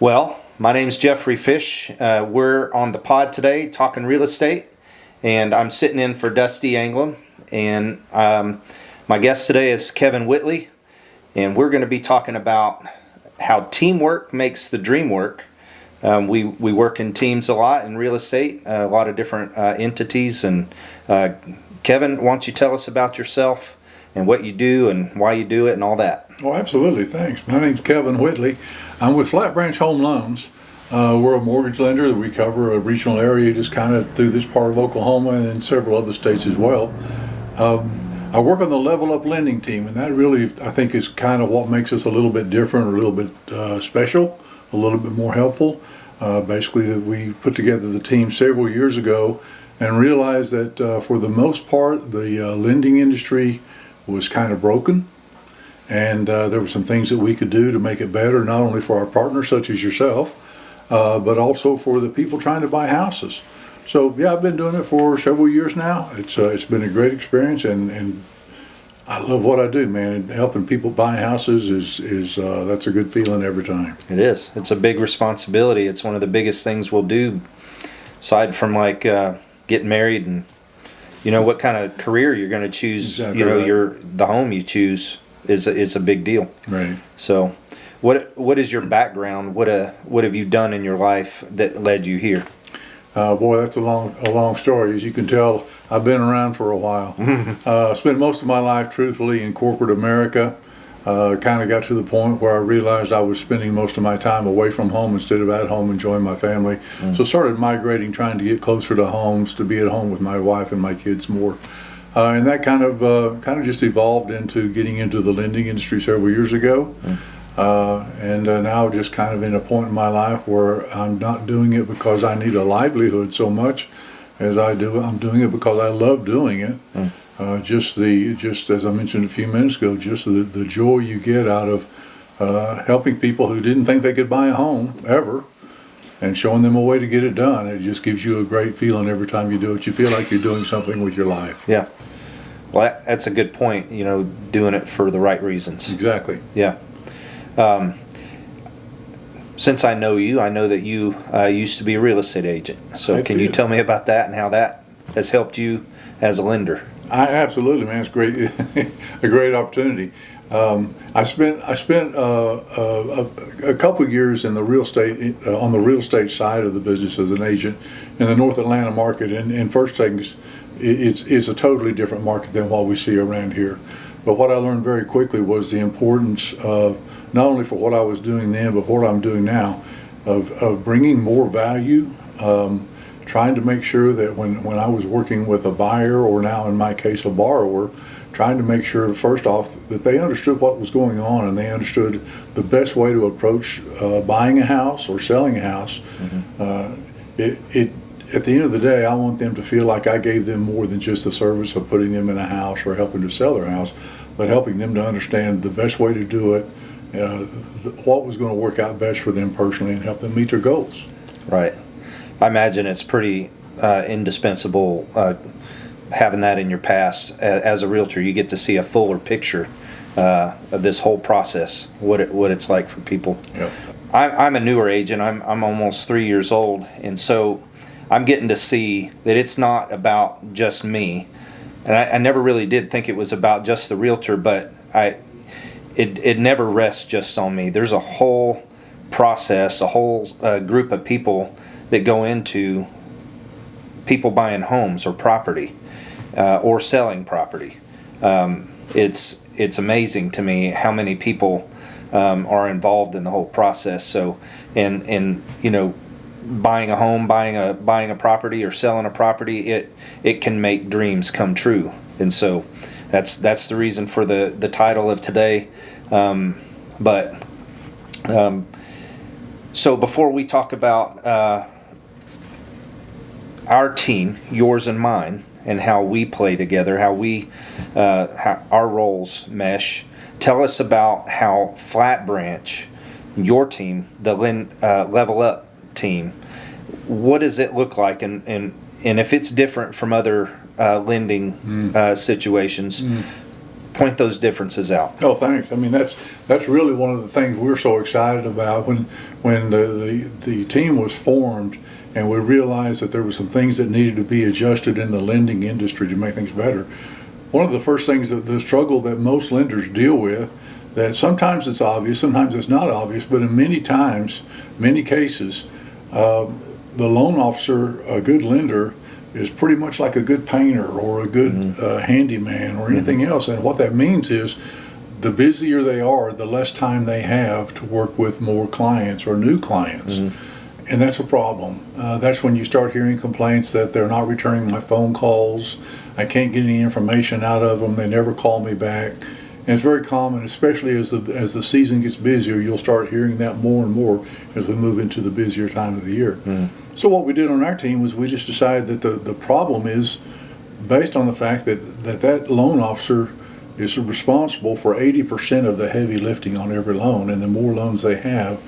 Well, my name's Jeffrey Fish. We're on the pod today talking real estate, and I'm sitting in for Dusty Anglin. And my guest today is Kevin Whitley, and we're going to be talking about how teamwork makes the dream work. We work in teams a lot in real estate, a lot of different entities. And Kevin, why don't you tell us about yourself and what you do and why you do it and all that? Oh, absolutely. Thanks. My name's Kevin Whitley. I'm with Flat Branch Home Loans. We're a mortgage lender. We cover a regional area just kind of through this part of Oklahoma and in several other states as well. I work on the level up lending team, and that really, I think, is kind of what makes us a little bit different, a little bit special, a little bit more helpful. Basically, that we put together the team several years ago and realized that for the most part, the lending industry was kind of broken. And there were some things that we could do to make it better, not only for our partners such as yourself, but also for the people trying to buy houses. So yeah, I've been doing it for several years now. It's been a great experience, and I love what I do, man. And helping people buy houses is that's a good feeling every time. It is. It's a big responsibility. It's one of the biggest things we'll do, aside from like getting married and what kind of career you're going to choose. Exactly right. The home you choose is a big deal. Right. So, what is your background? What have you done in your life that led you here? Boy, that's a long story. As you can tell, I've been around for a while. Spent most of my life, truthfully, in corporate America. Kind of got to the point where I realized I was spending most of my time away from home instead of at home enjoying my family. So started migrating, trying to get closer to homes, to be at home with my wife and my kids more. And that kind of just evolved into getting into the lending industry several years ago. And now just kind of in a point in my life where I'm not doing it because I need a livelihood so much as I do. I'm doing it because I love doing it. Just as I mentioned a few minutes ago, just the joy you get out of helping people who didn't think they could buy a home ever, and showing them a way to get it done. It just gives you a great feeling every time you do it. You feel like you're doing something with your life. Yeah. Well, that's a good point. Doing it for the right reasons. Exactly. Yeah. Since I know you, I know that you used to be a real estate agent. So can you tell me about that and how that has helped you as a lender? Absolutely, man. It's great, a great opportunity. I spent a couple of years in the real estate on the real estate side of the business as an agent in the North Atlanta market. And first things, it's a totally different market than what we see around here. But what I learned very quickly was the importance of not only for what I was doing then, but what I'm doing now, of bringing more value. Trying to make sure that when I was working with a buyer, or now in my case a borrower, trying to make sure first off that they understood what was going on and they understood the best way to approach buying a house or selling a house. At the end of the day, I want them to feel like I gave them more than just the service of putting them in a house or helping to sell their house, but helping them to understand the best way to do it, what was going to work out best for them personally and help them meet their goals. Right. I imagine it's pretty indispensable having that in your past. As a realtor, you get to see a fuller picture of this whole process, what it's like for people. Yep. I'm a newer agent. I'm almost 3 years old, and so I'm getting to see that it's not about just me. And I never really did think it was about just the realtor, but it never rests just on me. There's a whole process, a whole group of people that go into people buying homes or property or selling property. It's amazing to me how many people are involved in the whole process. So, and buying a home, buying a property, or selling a property, it can make dreams come true. And so that's the reason for the title of today. So before we talk about our team, yours and mine, and how we play together, how our roles mesh, tell us about how Flat Branch, your team, the Level Up team, what does it look like, and if it's different from other lending situations, point those differences out. Oh, thanks. I mean, that's really one of the things we're so excited about when the team was formed, and we realized that there were some things that needed to be adjusted in the lending industry to make things better. One of the first things that the struggle that most lenders deal with, that sometimes it's obvious, sometimes it's not obvious, but in many cases, the loan officer, a good lender, is pretty much like a good painter or a good handyman or anything else. And what that means is the busier they are, the less time they have to work with more clients or new clients. And that's a problem. That's when you start hearing complaints that they're not returning my phone calls, I can't get any information out of them, they never call me back. And it's very common, especially as the season gets busier, you'll start hearing that more and more as we move into the busier time of the year. So what we did on our team was we just decided that the problem is based on the fact that loan officer is responsible for 80% of the heavy lifting on every loan, and the more loans they have,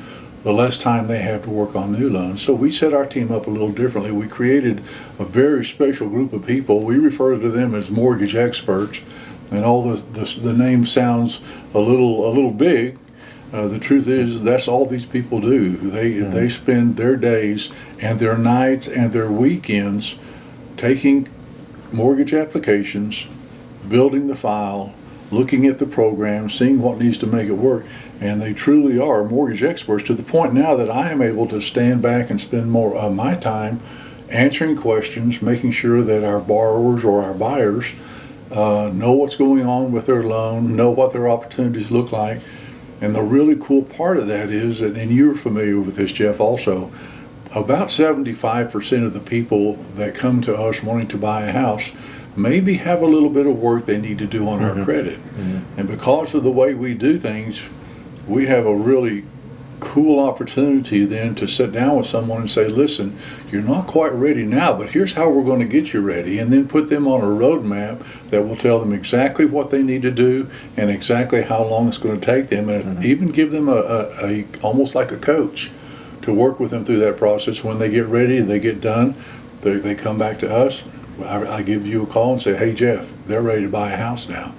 the less time they have to work on new loans. So we set our team up a little differently. We created a very special group of people. We refer to them as mortgage experts, and all the name sounds a little big. The truth is, that's all these people do. They spend their days and their nights and their weekends taking mortgage applications, building the file, looking at the program, seeing what needs to make it work. And they truly are mortgage experts, to the point now that I am able to stand back and spend more of my time answering questions, making sure that our borrowers or our buyers know what's going on with their loan, know what their opportunities look like. And the really cool part of that is, and you're familiar with this, Jeff, also, about 75% of the people that come to us wanting to buy a house maybe have a little bit of work they need to do on our credit. And because of the way we do things, we have a really cool opportunity then to sit down with someone and say, listen, you're not quite ready now, but here's how we're going to get you ready, and then put them on a roadmap that will tell them exactly what they need to do and exactly how long it's going to take them, and even give them a almost like a coach to work with them through that process. When they get ready, they get done, they come back to us. I give you a call and say, hey, Jeff, they're ready to buy a house now.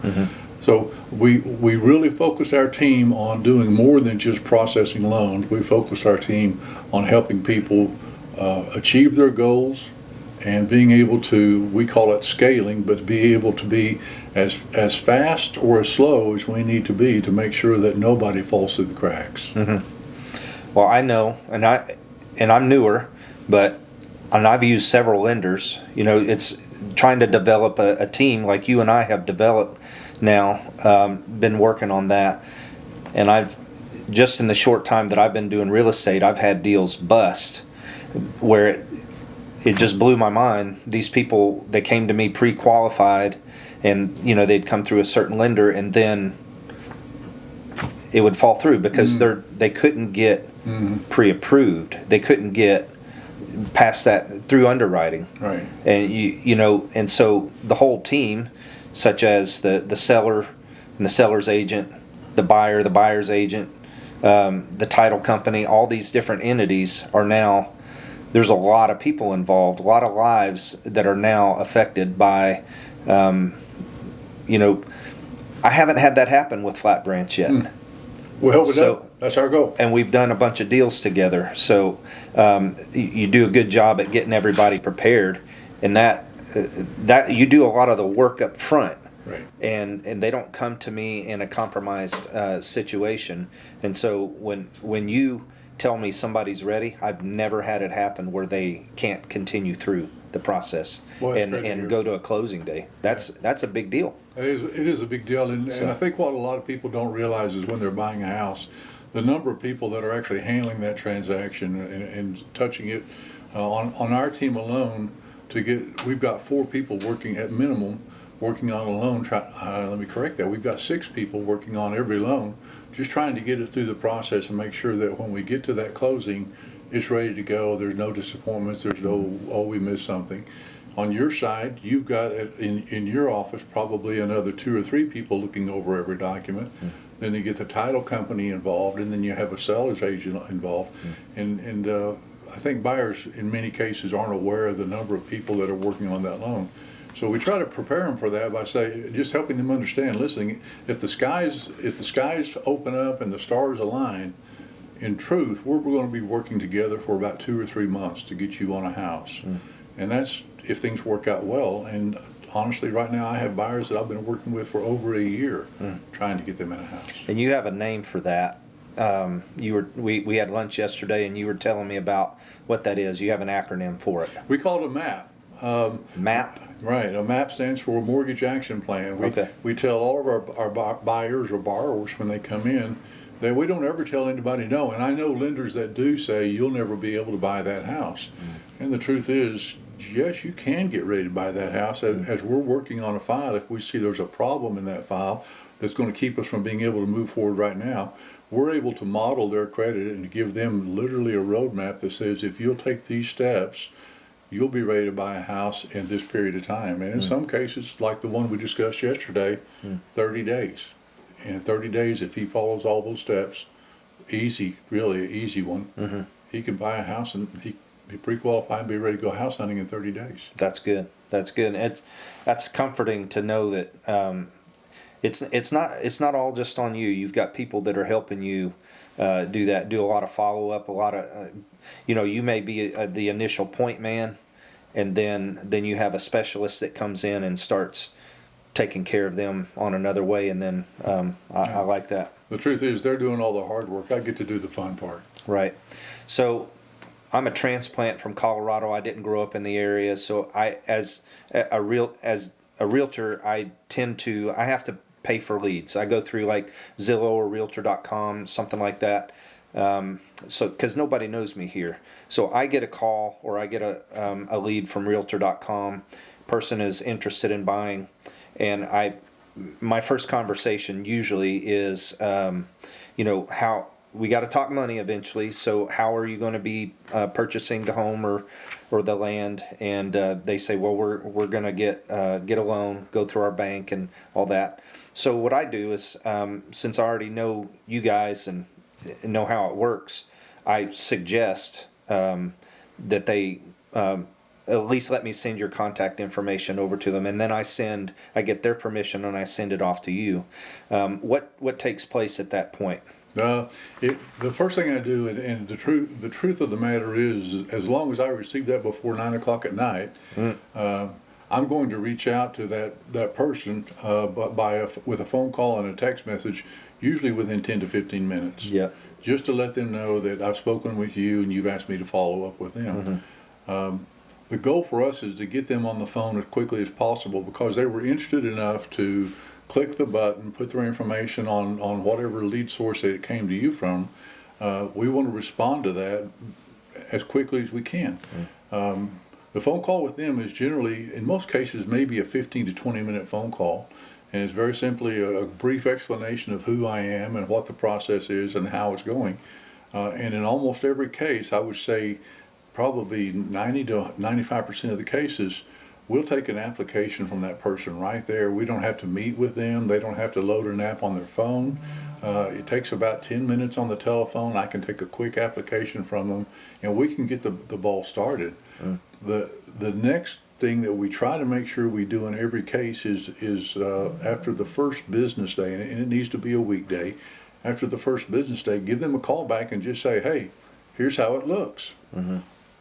So we really focused our team on doing more than just processing loans. We focused our team on helping people achieve their goals and being able to, we call it scaling, but be able to be as fast or as slow as we need to be to make sure that nobody falls through the cracks. Well, I know, and I'm newer, and I've used several lenders. You know, it's trying to develop a team like you and I have developed now, been working on that. And I've, just in the short time that I've been doing real estate, I've had deals bust where it just blew my mind. These people, they came to me pre-qualified, and, you know, they'd come through a certain lender, and then it would fall through because they couldn't get pre-approved. They couldn't get past that through underwriting. Right. And you know, and so the whole team, such as the seller and the seller's agent, the buyer, the buyer's agent, the title company, all these different entities are now, there's a lot of people involved, a lot of lives that are now affected by, you know, I haven't had that happen with Flat Branch yet. Well, that's our goal. And we've done a bunch of deals together. So you do a good job at getting everybody prepared, and that you do a lot of the work up front. Right. And they don't come to me in a compromised situation. And so when you tell me somebody's ready, I've never had it happen where they can't continue through the process and go to a closing day. That's a big deal. It is a big deal, and I think what a lot of people don't realize is when they're buying a house, the number of people that are actually handling that transaction and touching it. On our team alone, we've got 4 people working at minimum, working on a loan. Let me correct that. We've got 6 people working on every loan, just trying to get it through the process and make sure that when we get to that closing, it's ready to go. There's no disappointments. There's no, we missed something. On your side, you've got in your office probably another 2 or 3 people looking over every document. Then you get the title company involved, and then you have a seller's agent involved. And I think buyers in many cases aren't aware of the number of people that are working on that loan. So we try to prepare them for that by just helping them understand. Listen, if the skies open up and the stars align, in truth, we're going to be working together for about 2 or 3 months to get you on a house, and that's if things work out well. And honestly, right now I have buyers that I've been working with for over a year, trying to get them in a house. And you have a name for that. We had lunch yesterday, and you were telling me about what that is. You have an acronym for it. We call it a MAP. MAP? Right. A MAP stands for Mortgage Action Plan. We tell all of our buyers or borrowers when they come in that we don't ever tell anybody no. And I know lenders that do say you'll never be able to buy that house. And the truth is, yes, you can get ready to buy that house. As we're working on a file, if we see there's a problem in that file that's going to keep us from being able to move forward right now, we're able to model their credit and give them literally a roadmap that says if you'll take these steps, you'll be ready to buy a house in this period of time. And in some cases, like the one we discussed yesterday, 30 days. And in 30 days, if he follows all those steps, really an easy one, he can buy a house and he pre-qualify and be ready to go house hunting in 30 days. That's good. That's good. That's comforting to know that it's not all just on you. You've got people that are helping you do that. Do a lot of follow up. A lot of you may be the initial point man, and then you have a specialist that comes in and starts taking care of them on another way. And then I like that. The truth is, they're doing all the hard work. I get to do the fun part. Right. So I'm a transplant from Colorado. I didn't grow up in the area, so as a realtor, I have to pay for leads. I go through like Zillow or Realtor.com, something like that. So because nobody knows me here, so I get a call or I get a lead from Realtor.com. Person is interested in buying, and my first conversation usually is, how. We got to talk money eventually. So how are you going to be purchasing the home or the land? And they say, well, we're going to get a loan, go through our bank and all that. So what I do is, since I already know you guys and know how it works, I suggest that they at least let me send your contact information over to them, and then I get their permission and I send it off to you. What takes place at that point? The first thing I do, and the truth of the matter is, as long as I receive that before 9 o'clock at night, I'm going to reach out to that person, with a phone call and a text message, usually within 10 to 15 minutes. Yeah. Just to let them know that I've spoken with you and you've asked me to follow up with them. The goal for us is to get them on the phone as quickly as possible because they were interested enough to click the button, put their information on whatever lead source that it came to you from. We want to respond to that as quickly as we can. The phone call with them is generally, in most cases, maybe a 15 to 20 minute phone call. And it's very simply a brief explanation of who I am and what the process is and how it's going. And in almost every case, I would say probably 90 to 95% of the cases, we'll take an application from that person right there. We don't have to meet with them. They don't have to load an app on their phone. It takes about 10 minutes on the telephone. I can take a quick application from them, and we can get the ball started. The next thing that we try to make sure we do in every case is after the first business day, and it needs to be a weekday, after the first business day, give them a call back and just say, hey, here's how it looks.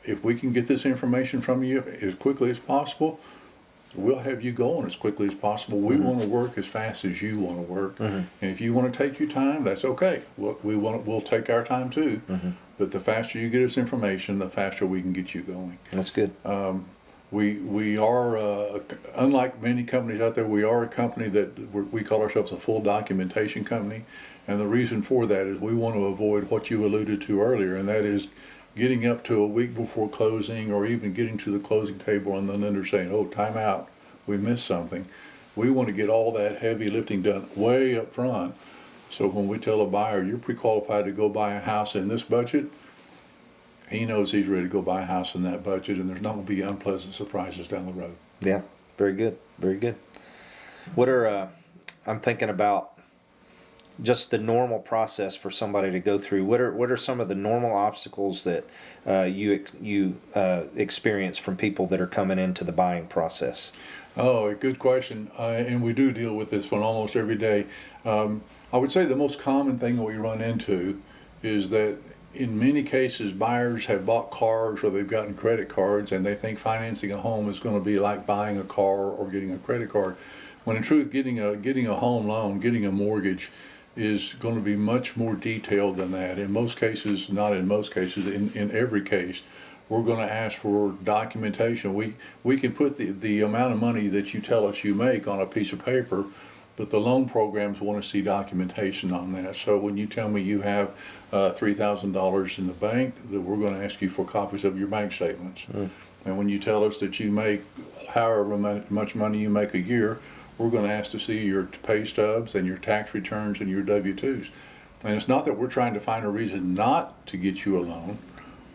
If we can get this information from you as quickly as possible, we'll have you going as quickly as possible. We want to work as fast as you want to work. And if you want to take your time, that's okay. We'll take our time too. But the faster you get us information, the faster we can get you going. That's good. We are, unlike many companies out there, we are a company that we call ourselves a full documentation company. And the reason for that is we want to avoid what you alluded to earlier, and that is getting up to a week before closing or even getting to the closing table and the lender saying, oh, time out, we missed something. We want to get all that heavy lifting done way up front. So when we tell a buyer, you're pre-qualified to go buy a house in this budget, he knows he's ready to go buy a house in that budget, and there's not going to be unpleasant surprises down the road. Yeah, very good, very good. What are I'm thinking about just the normal process for somebody to go through? What are some of the normal obstacles that you experience from people that are coming into the buying process? Oh, good question. And we do deal with this one almost every day. I would say the most common thing that we run into is that in many cases buyers have bought cars or they've gotten credit cards and they think financing a home is going to be like buying a car or getting a credit card. When in truth, getting a home loan, getting a mortgage is going to be much more detailed than that. In most cases, not in most cases, in every case, we're going to ask for documentation. We can put the amount of money that you tell us you make on a piece of paper, but the loan programs want to see documentation on that. So when you tell me you have $3,000 in the bank, that we're going to ask you for copies of your bank statements. And when you tell us that you make however much money you make a year, we're going to ask to see your pay stubs and your tax returns and your W-2s. And it's not that we're trying to find a reason not to get you a loan.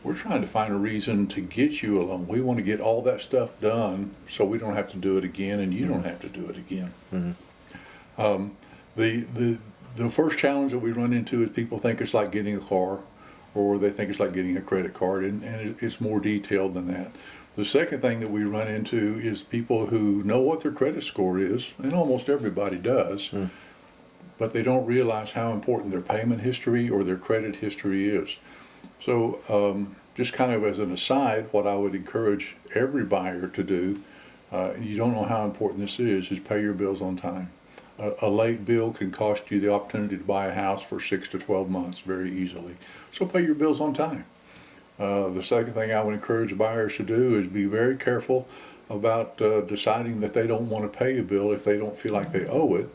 We're trying to find a reason to get you a loan. We want to get all that stuff done so we don't have to do it again and you don't have to do it again. The first challenge that we run into is people think it's like getting a car or they think it's like getting a credit card, and it's more detailed than that. The second thing that we run into is people who know what their credit score is, and almost everybody does, but they don't realize how important their payment history or their credit history is. So just kind of as an aside, what I would encourage every buyer to do, you don't know how important this is pay your bills on time. A late bill can cost you the opportunity to buy a house for 6 to 12 months very easily. So pay your bills on time. The second thing I would encourage buyers to do is be very careful about deciding that they don't want to pay a bill if they don't feel like they owe it,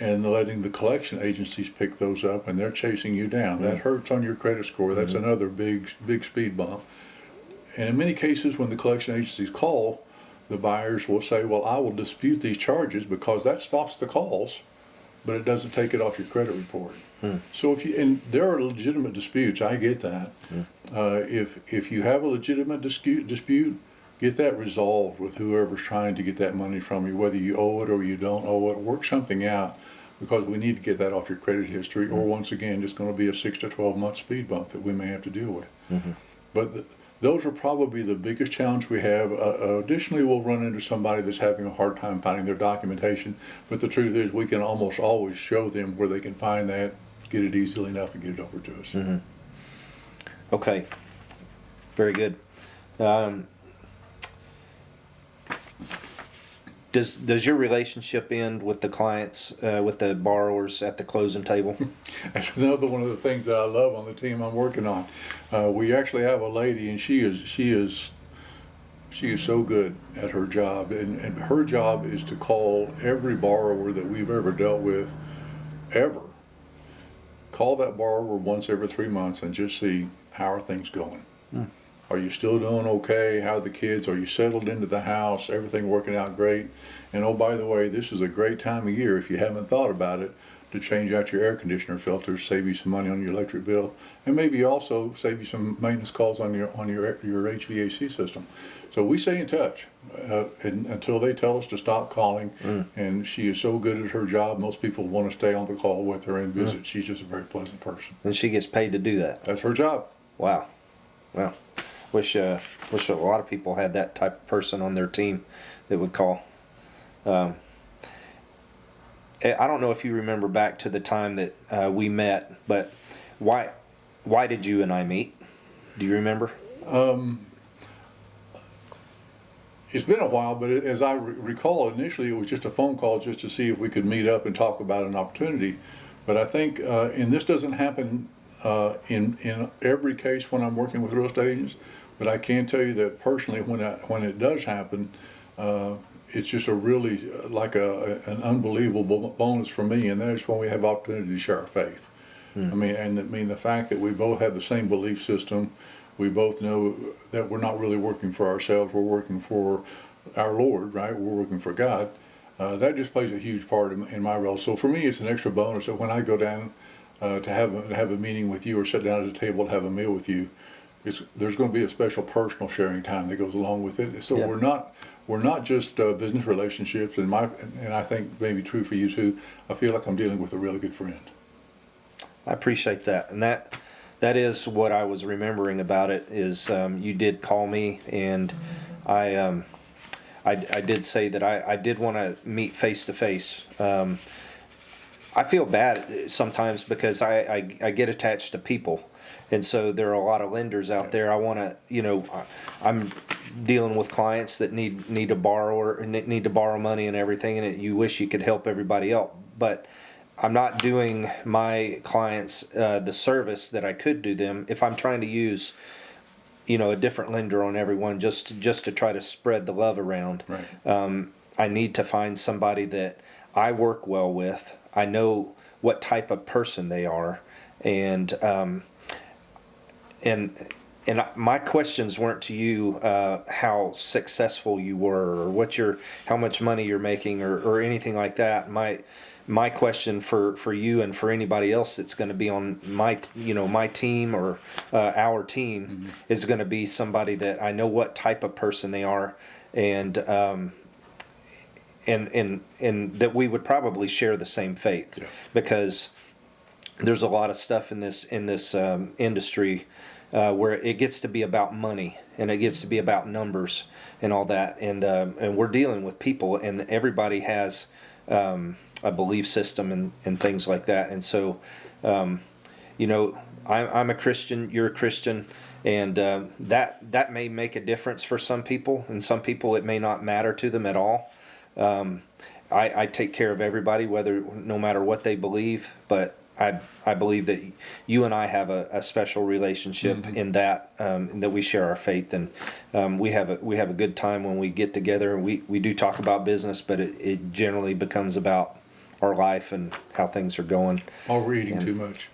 and letting the collection agencies pick those up and they're chasing you down. That hurts on your credit score. That's another big speed bump. And in many cases when the collection agencies call, the buyers will say, well, I will dispute these charges because that stops the calls, but it doesn't take it off your credit report. So and there are legitimate disputes, I get that. If you have a legitimate dispute, get that resolved with whoever's trying to get that money from you, whether you owe it or you don't owe it. Work something out, because we need to get that off your credit history, or once again, it's going to be a 6 to 12 month speed bump that we may have to deal with. But those are probably the biggest challenge we have. Additionally, we'll run into somebody that's having a hard time finding their documentation, but the truth is we can almost always show them where they can find that, get it easily enough, and get it over to us. Okay, very good. Does your relationship end with the clients, with the borrowers at the closing table? That's another one of the things that I love on the team I'm working on. We actually have a lady, and she is so good at her job, and her job is to call every borrower that we've ever dealt with, call that borrower once every 3 months and just see, how are things going? Are you still doing okay? How are the kids? Are you settled into the house? Everything working out great? And oh, by the way, this is a great time of year, if you haven't thought about it, to change out your air conditioner filters, save you some money on your electric bill, and maybe also save you some maintenance calls on your HVAC system. So we stay in touch until they tell us to stop calling. And she is so good at her job, most people want to stay on the call with her and visit. She's just a very pleasant person. And she gets paid to do that? That's her job. Wow. Well, wish a lot of people had that type of person on their team that would call. I don't know if you remember back to the time that we met, but why did you and I meet? Do you remember? It's been a while, but as I recall, initially it was just a phone call just to see if we could meet up and talk about an opportunity. But I think, and this doesn't happen in every case when I'm working with real estate agents, but I can tell you that personally, when it does happen, it's just a really an unbelievable bonus for me, and that is when we have opportunity to share our faith. I mean, the fact that we both have the same belief system, we both know that we're not really working for ourselves, we're working for our Lord, right? We're working for God. That just plays a huge part in my role. So for me, it's an extra bonus that when I go down to have a meeting with you or sit down at a table to have a meal with you, there's going to be a special personal sharing time that goes along with it. So Yeah. we're not just business relationships, and I think maybe true for you too. I feel like I'm dealing with a really good friend. I appreciate that, and that is what I was remembering about it. Is you did call me, and I did say that I did want to meet face to face. I feel bad sometimes because I get attached to people. And so there are a lot of lenders out there. I want to, I'm dealing with clients that need to borrow or need to borrow money and everything, and you wish you could help everybody else. But I'm not doing my clients the service that I could do them if I'm trying to use, a different lender on everyone just to try to spread the love around. Right. I need to find somebody that I work well with. I know what type of person they are, and my questions weren't to you how successful you were or how much money you're making or anything like that. My question for you and for anybody else that's going to be on my team or our team Mm-hmm. is going to be somebody that I know what type of person they are, and that we would probably share the same faith. Yeah. Because there's a lot of stuff in this industry where it gets to be about money and it gets to be about numbers and all that, and we're dealing with people, and everybody has a belief system and things like that. And so I'm a Christian, you're a Christian, and that may make a difference for some people, and some people it may not matter to them at all. I take care of everybody, no matter what they believe, but I believe that you and I have a special relationship in that we share our faith, and we have a good time when we get together. And we do talk about business, but it generally becomes about our life and how things are going. While we're eating too much.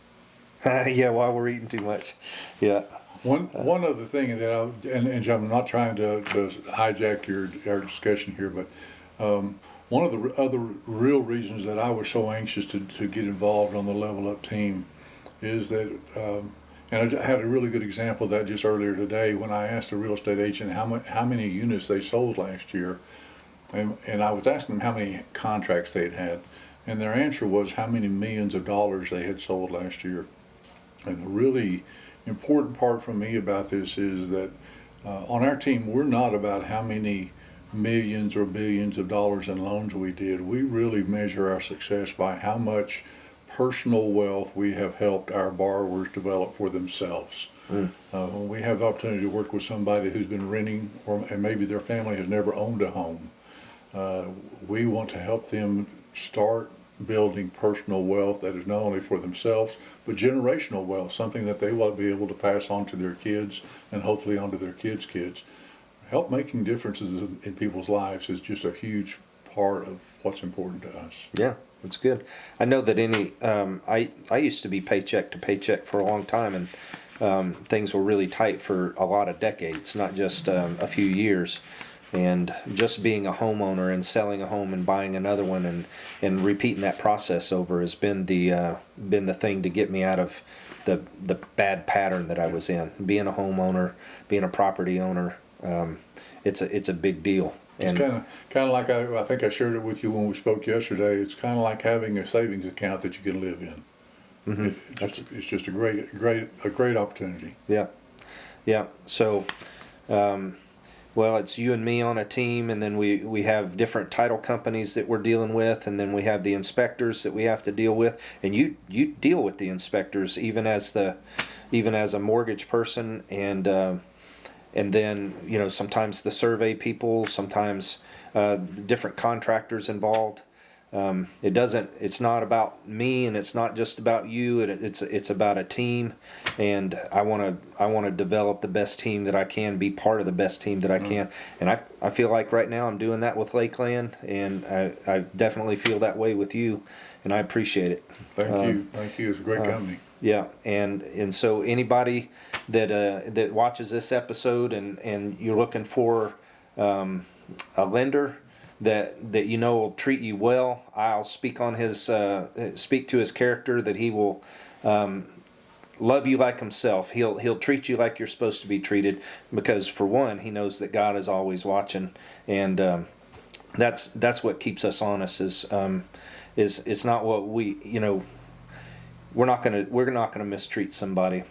Yeah, while we're eating too much. Yeah. One other thing that and I'm not trying to hijack our discussion here, but one of the other real reasons that I was so anxious to get involved on the Level Up team is that, and I had a really good example of that just earlier today when I asked a real estate agent how many units they sold last year, and I was asking them how many contracts they had, and their answer was how many millions of dollars they had sold last year. And the really important part for me about this is that on our team, we're not about how many millions or billions of dollars in loans we did. We really measure our success by how much personal wealth we have helped our borrowers develop for themselves. When we have the opportunity to work with somebody who's been renting, and maybe their family has never owned a home, we want to help them start building personal wealth that is not only for themselves, but generational wealth, something that they will be able to pass on to their kids and hopefully on to their kids' kids. Help making differences in people's lives is just a huge part of what's important to us. Yeah, that's good. I know that I used to be paycheck to paycheck for a long time, and things were really tight for a lot of decades, not just a few years. And just being a homeowner and selling a home and buying another one and repeating that process over has been the thing to get me out of the bad pattern that I was in. Being a homeowner, being a property owner, it's a big deal. It's kind of like I think I shared it with you when we spoke yesterday. It's kind of like having a savings account that you can live in. Mm-hmm. It's just a great opportunity. Yeah, yeah. So. Well, it's you and me on a team, and then we have different title companies that we're dealing with, and then we have the inspectors that we have to deal with. And you deal with the inspectors even as a mortgage person, and then sometimes the survey people, sometimes different contractors involved. It's not about me, and it's not just about you. It's about a team, and I want to develop the best team that I can, be part of the best team that I can, and I feel like right now I'm doing that with Lakeland, and I definitely feel that way with you, and I appreciate it. Thank you. It's a great company. Yeah, and so anybody that watches this episode and you're looking for a lender that will treat you well, I'll speak on speak to his character, that he will love you like himself. He'll treat you like you're supposed to be treated, because for one, he knows that God is always watching, and that's what keeps us honest. Is it's not what we, we're not gonna mistreat somebody.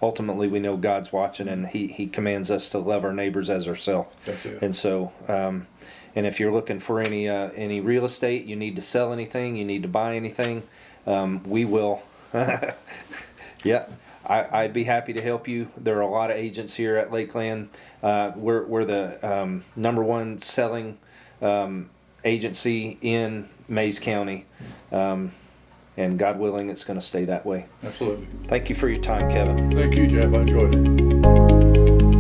Ultimately, we know God's watching, and He commands us to love our neighbors as ourselves. That's it. And so, and if you're looking for any real estate, you need to sell anything, you need to buy anything, we will. Yeah, I'd be happy to help you. There are a lot of agents here at Lakeland. We're the number one selling agency in Mays County. And God willing, it's going to stay that way. Absolutely. Thank you for your time, Kevin. Thank you, Jeff. I enjoyed it.